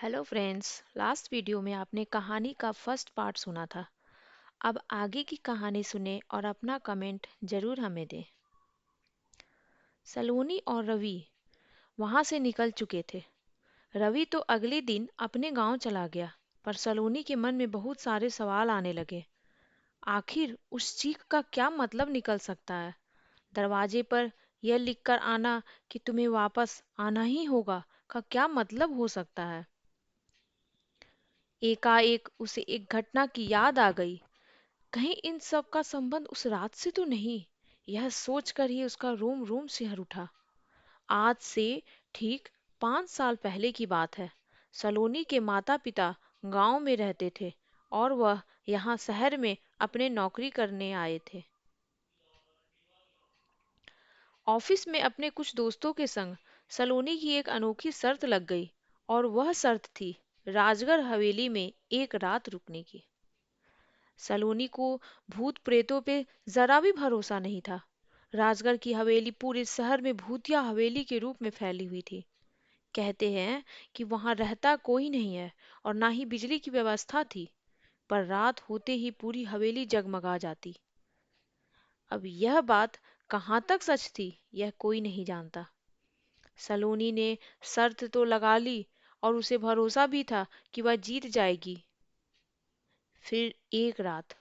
Hello friends. Last video में आपने कहानी का फर्स्ट पार्ट सुना था। अब आगे की कहानी सुने और अपना कमेंट जरूर हमें दें। सलोनी और रवि वहां से निकल चुके थे। रवि तो अगले दिन अपने गांव चला गया, पर सलोनी के मन में बहुत सारे सवाल आने लगे। आखिर उस चीख का क्या मतलब निकल सकता है? दरवाजे पर यह लिखकर आना कि तुम्हें वापस आना ही होगा का क्या मतलब हो सकता है? एकाएक उसे एक घटना की याद आ गई। कहीं इन सब का संबंध उस रात से तो नहीं? यह सोचकर ही उसका रोम रोम सिहर उठा। आज से ठीक 5 साल पहले की बात है। सलोनी के माता पिता गांव में रहते थे और वह यहाँ शहर में अपने नौकरी करने आए थे। ऑफिस में अपने कुछ दोस्तों के संग सलोनी की एक अनोखी शर्त लग गई, और वह शर्त थी राजगढ़ हवेली में एक रात रुकने की। सलोनी को भूत प्रेतों पे जरा भी भरोसा नहीं था। राजगढ़ की हवेली पूरे शहर में भूतिया हवेली के रूप में फैली हुई थी। कहते हैं कि वहां रहता कोई नहीं है और ना ही बिजली की व्यवस्था थी, पर रात होते ही पूरी हवेली जगमगा जाती। अब यह बात कहाँ तक सच थी, यह कोई नहीं जानता। सलोनी ने शर्त तो लगा ली और उसे भरोसा भी था कि वह जीत जाएगी। फिर एक रात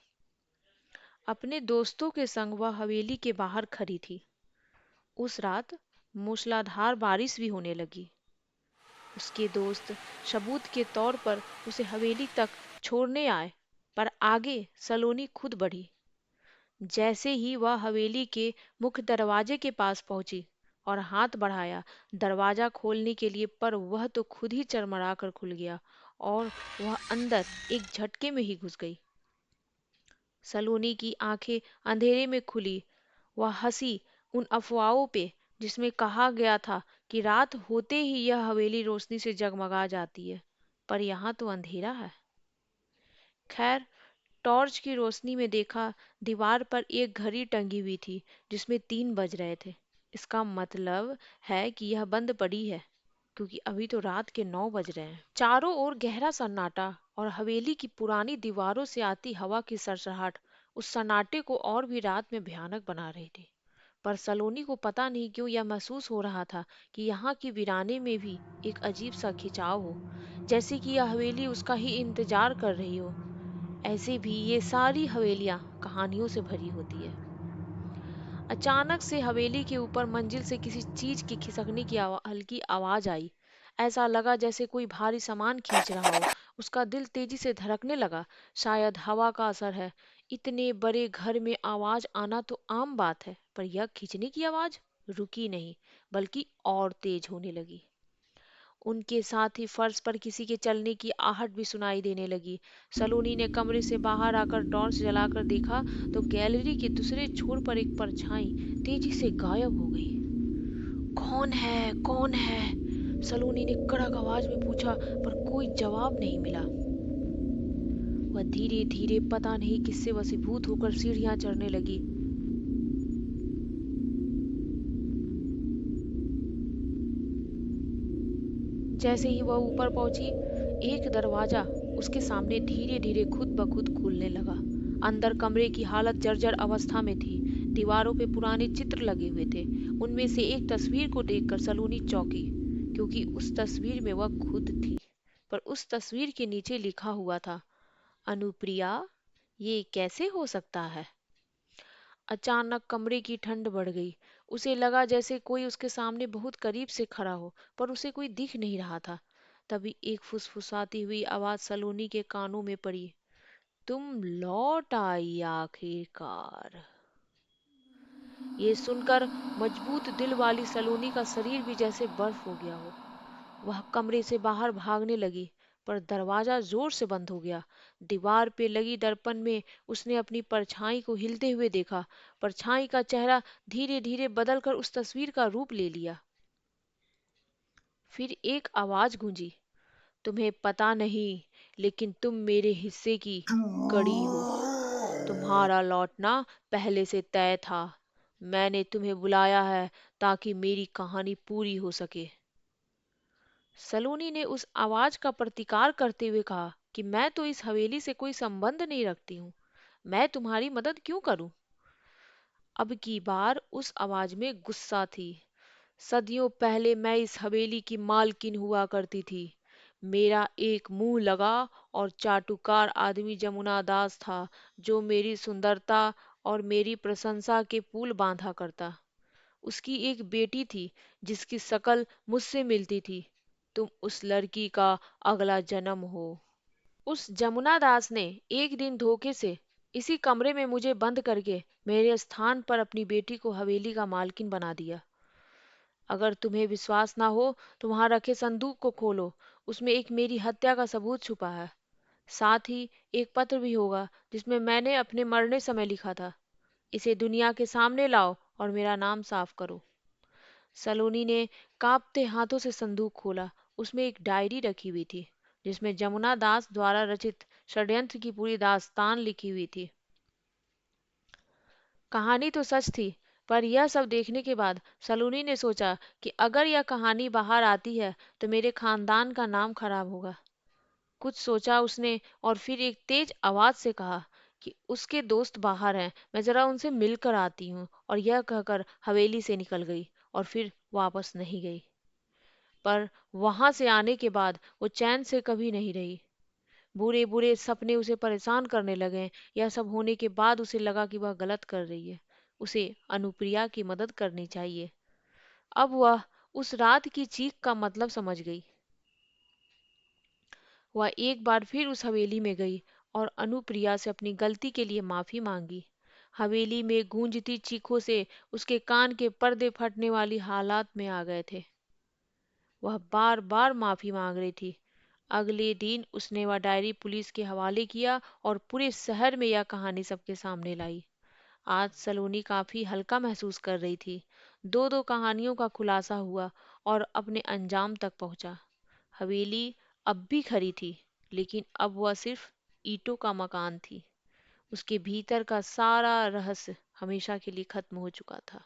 अपने दोस्तों के संग वह हवेली के बाहर खड़ी थी। उस रात मूसलाधार बारिश भी होने लगी। उसके दोस्त सबूत के तौर पर उसे हवेली तक छोड़ने आए, पर आगे सलोनी खुद बढ़ी। जैसे ही वह हवेली के मुख्य दरवाजे के पास पहुंची और हाथ बढ़ाया दरवाजा खोलने के लिए, पर वह तो खुद ही चरमरा कर खुल गया और वह अंदर एक झटके में ही घुस गई। सलोनी की आंखें अंधेरे में खुली। वह हंसी उन अफवाहों पे जिसमें कहा गया था कि रात होते ही यह हवेली रोशनी से जगमगा जाती है, पर यहाँ तो अंधेरा है। खैर, टॉर्च की रोशनी में देखा, दीवार पर एक घड़ी टंगी हुई थी जिसमें 3 बज रहे थे। इसका मतलब है कि यह बंद पड़ी है, क्योंकि अभी तो रात के 9 बज रहे हैं। चारों ओर गहरा सन्नाटा और हवेली की पुरानी दीवारों से आती हवा की सरसराहट उस सन्नाटे को और भी रात में भयानक बना रही थी। पर सलोनी को पता नहीं क्यों यह महसूस हो रहा था कि यहाँ की वीराने में भी एक अजीब सा खिंचाव हो, जैसे कि यह हवेली उसका ही इंतजार कर रही हो। ऐसे भी ये सारी हवेलियां कहानियों से भरी होती है। अचानक से हवेली के ऊपर मंजिल से किसी चीज की खिसकने की हल्की आवाज आई। ऐसा लगा जैसे कोई भारी सामान खींच रहा हो। उसका दिल तेजी से धड़कने लगा। शायद हवा का असर है। इतने बड़े घर में आवाज आना तो आम बात है, पर यह खींचने की आवाज रुकी नहीं, बल्कि और तेज होने लगी। उनके साथ ही फर्श पर किसी के चलने की आहट भी सुनाई देने लगी। सलोनी ने कमरे से बाहर आकर टॉर्च जलाकर देखा तो गैलरी के दूसरे छोर पर एक परछाई तेजी से गायब हो गई। कौन है, कौन है? सलोनी ने कड़क आवाज में पूछा, पर कोई जवाब नहीं मिला। वह धीरे धीरे पता नहीं किससे वशीभूत होकर सीढ़ियां चढ़ने लगी। जैसे ही वह ऊपर पहुंची, एक दरवाजा उसके सामने धीरे धीरे खुद ब खुद खुलने लगा। अंदर कमरे की हालत जर्जर अवस्था में थी। दीवारों पे पुराने चित्र लगे हुए थे। उनमें से एक तस्वीर को देखकर सलोनी चौंकी, क्योंकि उस तस्वीर में वह खुद थी। पर उस तस्वीर के नीचे लिखा हुआ था, अनुप्रिया, ये कैसे हो सकता है? अचानक कमरे की ठंड बढ़ गई। उसे लगा जैसे कोई उसके सामने बहुत करीब से खड़ा हो, पर उसे कोई दिख नहीं रहा था। तभी एक फुसफुसाती हुई आवाज सलोनी के कानों में पड़ी, तुम लौट आई आखिरकार। ये सुनकर मजबूत दिल वाली सलोनी का शरीर भी जैसे बर्फ हो गया हो। वह कमरे से बाहर भागने लगी, पर दरवाजा जोर से बंद हो गया। दीवार पे लगी दर्पण में उसने अपनी परछाई को हिलते हुए देखा। परछाई का चेहरा धीरे धीरे बदलकर उस तस्वीर का रूप ले लिया। फिर एक आवाज गूंजी, तुम्हें पता नहीं, लेकिन तुम मेरे हिस्से की कड़ी हो। तुम्हारा लौटना पहले से तय था। मैंने तुम्हें बुलाया है ताकि मेरी कहानी पूरी हो सके। सलोनी ने उस आवाज का प्रतिकार करते हुए कहा कि मैं तो इस हवेली से कोई संबंध नहीं रखती हूँ। मैं तुम्हारी मदद क्यों करूं? अब की बार उस आवाज में गुस्सा थी। सदियों पहले मैं इस हवेली की मालकिन हुआ करती थी। मेरा एक मुंह लगा और चाटुकार आदमी जमुना दास था, जो मेरी सुंदरता और मेरी प्रशंसा के पुल बांधा करता। उसकी एक बेटी थी जिसकी शकल मुझसे मिलती थी। तुम उस लड़की का अगला जन्म हो। उस जमुना दास ने एक दिन धोखे से इसी कमरे में मुझे बंद करके मेरे स्थान पर अपनी बेटी को हवेली का मालकिन बना दिया। अगर तुम्हें विश्वास ना हो तो वहां रखे संदूक को खोलो। उसमें एक मेरी हत्या का सबूत छुपा है। साथ ही एक पत्र भी होगा जिसमें मैंने अपने मरने समय लिखा था। इसे दुनिया के सामने लाओ और मेरा नाम साफ करो। सलोनी ने कांपते हाथों से संदूक खोला। उसमें एक डायरी रखी हुई थी जिसमें जमुना दास द्वारा रचित षड्यंत्र की पूरी दास्तान लिखी हुई थी। कहानी तो सच थी, पर यह सब देखने के बाद सलोनी ने सोचा कि अगर यह कहानी बाहर आती है तो मेरे खानदान का नाम खराब होगा। कुछ सोचा उसने और फिर एक तेज आवाज से कहा कि उसके दोस्त बाहर हैं, मैं जरा उनसे मिलकर आती हूँ। और यह कहकर हवेली से निकल गई और फिर वापस नहीं गई। पर वहां से आने के बाद वो चैन से कभी नहीं रही। बुरे बुरे सपने उसे परेशान करने लगे। यह सब होने के बाद उसे लगा कि वह गलत कर रही है। उसे अनुप्रिया की मदद करनी चाहिए। अब वह उस रात की चीख का मतलब समझ गई। वह एक बार फिर उस हवेली में गई और अनुप्रिया से अपनी गलती के लिए माफी मांगी। हवेली में गूंजती चीखों से उसके कान के पर्दे फटने वाली हालात में आ गए थे। वह बार बार माफी मांग रही थी। अगले दिन उसने वह डायरी पुलिस के हवाले किया और पूरे शहर में यह कहानी सबके सामने लाई। आज सलोनी काफी हल्का महसूस कर रही थी। दो दो कहानियों का खुलासा हुआ और अपने अंजाम तक पहुंचा। हवेली अब भी खड़ी थी, लेकिन अब वह सिर्फ ईंटों का मकान थी। उसके भीतर का सारा रहस्य हमेशा के लिए खत्म हो चुका था।